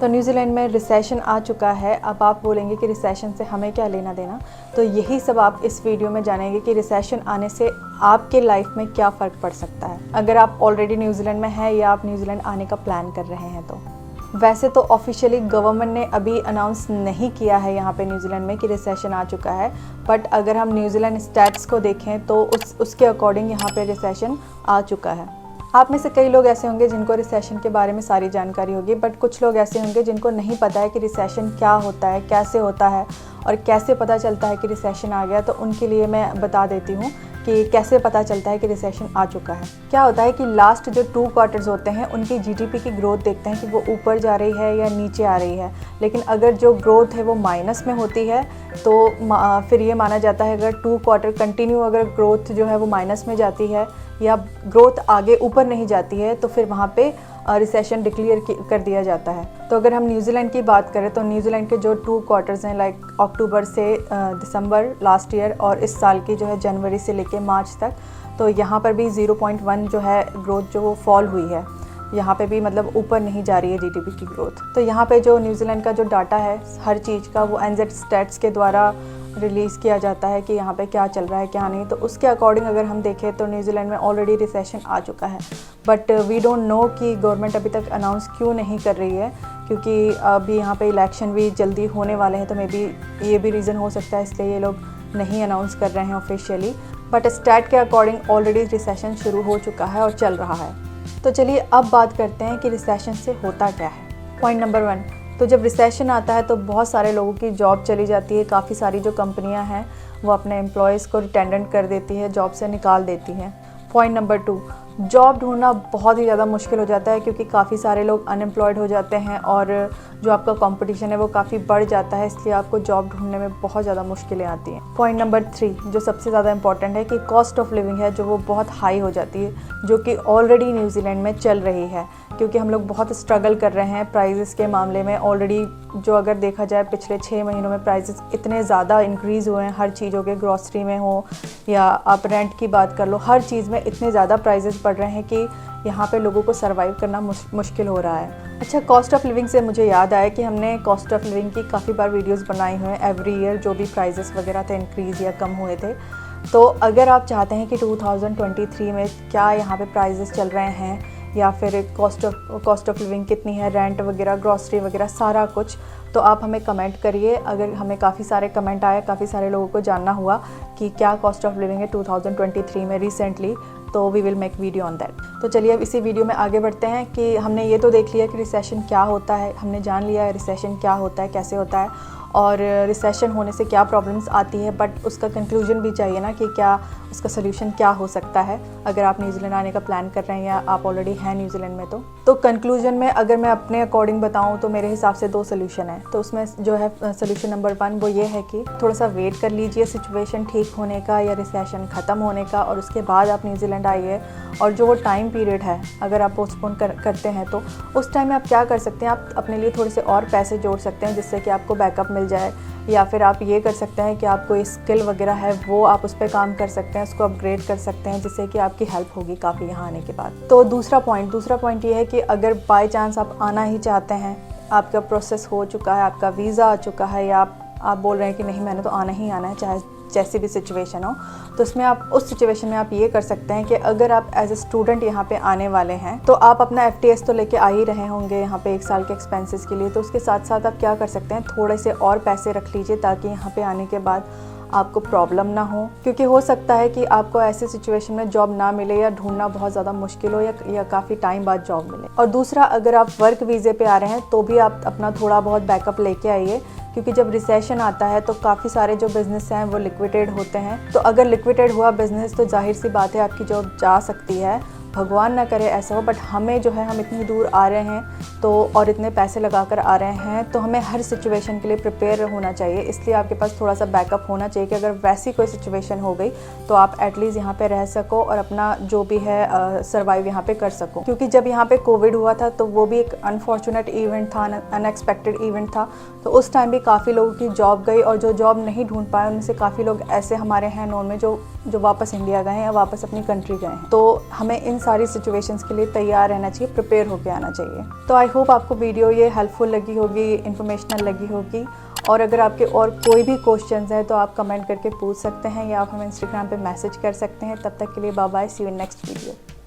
तो न्यूजीलैंड में रिसेशन आ चुका है। अब आप बोलेंगे कि रिसेशन से हमें क्या लेना देना, तो यही सब आप इस वीडियो में जानेंगे कि रिसेशन आने से आपके लाइफ में क्या फ़र्क पड़ सकता है, अगर आप ऑलरेडी न्यूजीलैंड में हैं या आप न्यूजीलैंड आने का प्लान कर रहे हैं। तो वैसे तो ऑफिशियली गवर्नमेंट ने अभी अनाउंस नहीं किया है यहाँ पे न्यूजीलैंड में कि रिसेशन आ चुका है, बट अगर हम न्यूजीलैंड स्टैट्स को देखें तो उसके अकॉर्डिंग यहाँ पे रिसेशन आ चुका है। आप में से कई लोग ऐसे होंगे जिनको रिसेशन के बारे में सारी जानकारी होगी, बट कुछ लोग ऐसे होंगे जिनको नहीं पता है कि रिसेशन क्या होता है, कैसे होता है और कैसे पता चलता है कि रिसेशन आ गया। तो उनके लिए मैं बता देती हूँ कि कैसे पता चलता है कि रिसेशन आ चुका है। क्या होता है कि लास्ट जो 2 क्वार्टर्स होते हैं उनकी जीडीपी की ग्रोथ देखते हैं कि वो ऊपर जा रही है या नीचे आ रही है। लेकिन अगर जो ग्रोथ है वो माइनस में होती है तो फिर ये माना जाता है अगर 2 क्वार्टर कंटिन्यू अगर ग्रोथ जो है वो माइनस में जाती है या ग्रोथ आगे ऊपर नहीं जाती है तो फिर वहाँ पे रिसेशन डिक्लेयर कर दिया जाता है। तो अगर हम न्यूजीलैंड की बात करें तो न्यूजीलैंड के जो 2 क्वार्टर्स हैं लाइक अक्टूबर से दिसंबर लास्ट ईयर और इस साल की जो है जनवरी से लेके मार्च तक, तो यहाँ पर भी 0.1 जो है ग्रोथ जो वो फॉल हुई है। यहाँ पे भी मतलब ऊपर नहीं जा रही है जीडीपी की ग्रोथ। तो यहाँ पे जो न्यूजीलैंड का जो डाटा है हर चीज़ का वो एनजेड स्टैट्स के द्वारा रिलीज़ किया जाता है कि यहाँ पे क्या चल रहा है क्या नहीं। तो उसके अकॉर्डिंग अगर हम देखें तो न्यूजीलैंड में ऑलरेडी रिसेशन आ चुका है, बट वी डोंट नो कि गवर्नमेंट अभी तक अनाउंस क्यों नहीं कर रही है, क्योंकि अभी यहाँ पे इलेक्शन भी जल्दी होने वाले हैं। तो मे बी ये भी रीज़न हो सकता है इसलिए ये लोग नहीं अनाउंस कर रहे हैं ऑफिशियली। बट स्टैट के अकॉर्डिंग ऑलरेडी रिसेशन शुरू हो चुका है और चल रहा है। तो चलिए अब बात करते हैं कि रिसेशन से होता क्या है। पॉइंट नंबर 1, तो जब रिसेशन आता है तो बहुत सारे लोगों की जॉब चली जाती है। काफ़ी सारी जो कंपनियां हैं वो अपने एम्प्लॉयज़ को रिटेंडेंट कर देती है, जॉब से निकाल देती हैं। पॉइंट नंबर 2, जॉब ढूंढना बहुत ही ज़्यादा मुश्किल हो जाता है क्योंकि काफ़ी सारे लोग अनएम्प्लॉयड हो जाते हैं और जो आपका कंपटीशन है वो काफ़ी बढ़ जाता है, इसलिए आपको जॉब ढूंढने में बहुत ज़्यादा मुश्किलें आती हैं। पॉइंट नंबर 3 जो सबसे ज़्यादा इंपॉर्टेंट है कि कॉस्ट ऑफ लिविंग है जो वो बहुत हाई हो जाती है, जो कि ऑलरेडी न्यूजीलैंड में चल रही है क्योंकि हम लोग बहुत स्ट्रगल कर रहे हैं प्राइजेस के मामले में। ऑलरेडी जो अगर देखा जाए पिछले 6 महीनों में प्राइजेस इतने ज़्यादा इंक्रीज़ हुए हैं हर चीज़ों के, ग्रॉसरी में हो या आप रेंट की बात कर लो, हर चीज़ में इतने ज़्यादा प्राइजेस बढ़ रहे हैं कि यहाँ पे लोगों को सर्वाइव करना मुश्किल हो रहा है। अच्छा, कॉस्ट ऑफ लिविंग से मुझे याद आया कि हमने कॉस्ट ऑफ लिविंग की काफ़ी बार वीडियोस बनाई हुए हैं एवरी ईयर, जो भी प्राइजेस वगैरह थे इंक्रीज़ या कम हुए थे। तो अगर आप चाहते हैं कि 2023 में क्या यहाँ पे प्राइजेस चल रहे हैं या फिर कॉस्ट ऑफ लिविंग कितनी है, रेंट वगैरह, ग्रॉसरी वगैरह सारा कुछ, तो आप हमें कमेंट करिए। अगर हमें काफ़ी सारे कमेंट आए, काफ़ी सारे लोगों को जानना हुआ कि क्या कॉस्ट ऑफ लिविंग है 2023 में रिसेंटली, तो we will make video on that. तो चलिए अब इसी वीडियो में आगे बढ़ते हैं कि हमने ये तो देख लिया कि रिसेशन क्या होता है, हमने जान लिया है रिसेशन क्या होता है, कैसे होता है और रिसेशन होने से क्या प्रॉब्लम्स आती है, बट उसका कंक्लूजन भी चाहिए ना कि क्या उसका सोल्यूशन क्या हो सकता है अगर आप न्यूजीलैंड आने का प्लान कर रहे हैं या आप ऑलरेडी हैं न्यूजीलैंड में। तो कंक्लूजन में अगर मैं अपने अकॉर्डिंग बताऊं तो मेरे हिसाब से 2 सोल्यूशन है। तो उसमें जो है सोल्यूशन नंबर 1 वो ये है कि थोड़ा सा वेट कर लीजिए सिचुएशन ठीक होने का या रिसेशन ख़त्म होने का, और उसके बाद आप न्यूजीलैंड आइए। और जो वो टाइम पीरियड है अगर आप पोस्टपोन करते हैं तो उस टाइम में आप क्या कर सकते हैं, आप अपने लिए थोड़े से और पैसे जोड़ सकते हैं जिससे कि आपको बैकअप मिल जाए, या फिर आप ये कर सकते हैं कि आप कोई स्किल वगैरह है वो आप उस पर काम कर सकते हैं, उसको अपग्रेड कर सकते हैं जिससे कि आपकी हेल्प होगी काफ़ी यहाँ आने के बाद। तो दूसरा पॉइंट ये है कि अगर बाय चांस आप आना ही चाहते हैं, आपका प्रोसेस हो चुका है, आपका वीज़ा आ चुका है या आप बोल रहे हैं कि नहीं मैंने तो आना ही आना है चाहे जैसी भी सिचुएशन हो, तो उसमें आप उस सिचुएशन में आप ये कर सकते हैं कि अगर आप एज ए स्टूडेंट यहाँ पे आने वाले हैं तो आप अपना FTS तो लेके आ ही रहे होंगे यहाँ पे 1 साल के एक्सपेंसेस के लिए। तो उसके साथ साथ आप क्या कर सकते हैं, थोड़े से और पैसे रख लीजिए ताकि यहाँ पे आने के बाद आपको प्रॉब्लम ना हो, क्योंकि हो सकता है कि आपको ऐसे सिचुएशन में जॉब ना मिले या ढूंढना बहुत ज़्यादा मुश्किल हो या काफ़ी टाइम बाद जॉब मिले। और दूसरा, अगर आप वर्क वीज़े पे आ रहे हैं तो भी आप अपना थोड़ा बहुत बैकअप लेके आइए, क्योंकि जब रिसेशन आता है तो काफ़ी सारे जो बिज़नेस हैं वो लिक्विडेट होते हैं। तो अगर लिक्विडेट हुआ बिज़नेस तो जाहिर सी बात है आपकी जॉब जा सकती है, भगवान ना करे ऐसा हो। बट हमें जो है हम इतनी दूर आ रहे हैं तो और इतने पैसे लगा कर आ रहे हैं तो हमें हर सिचुएशन के लिए प्रिपेयर होना चाहिए। इसलिए आपके पास थोड़ा सा बैकअप होना चाहिए कि अगर वैसी कोई सिचुएशन हो गई तो आप एटलीस्ट यहाँ पे रह सको और अपना जो भी है सर्वाइव यहाँ पे कर सको। क्योंकि जब यहाँ पे कोविड हुआ था तो वो भी एक अनफॉर्चुनेट इवेंट था, अनएक्सपेक्टेड इवेंट था। तो उस टाइम भी काफ़ी लोगों की जॉब गई और जो जॉब नहीं ढूंढ पाए उनमें से काफ़ी लोग ऐसे हमारे हैं नॉन में जो जो वापस इंडिया गए हैं या वापस अपनी कंट्री गए हैं। तो हमें इन सारी सिचुएशंस के लिए तैयार रहना चाहिए, प्रिपेयर होकर आना चाहिए। तो आई होप आपको वीडियो ये हेल्पफुल लगी होगी, इन्फॉर्मेशनल लगी होगी। और अगर आपके और कोई भी क्वेश्चंस हैं तो आप कमेंट करके पूछ सकते हैं या आप हमें इंस्टाग्राम पे मैसेज कर सकते हैं। तब तक के लिए bye bye, see you in next video.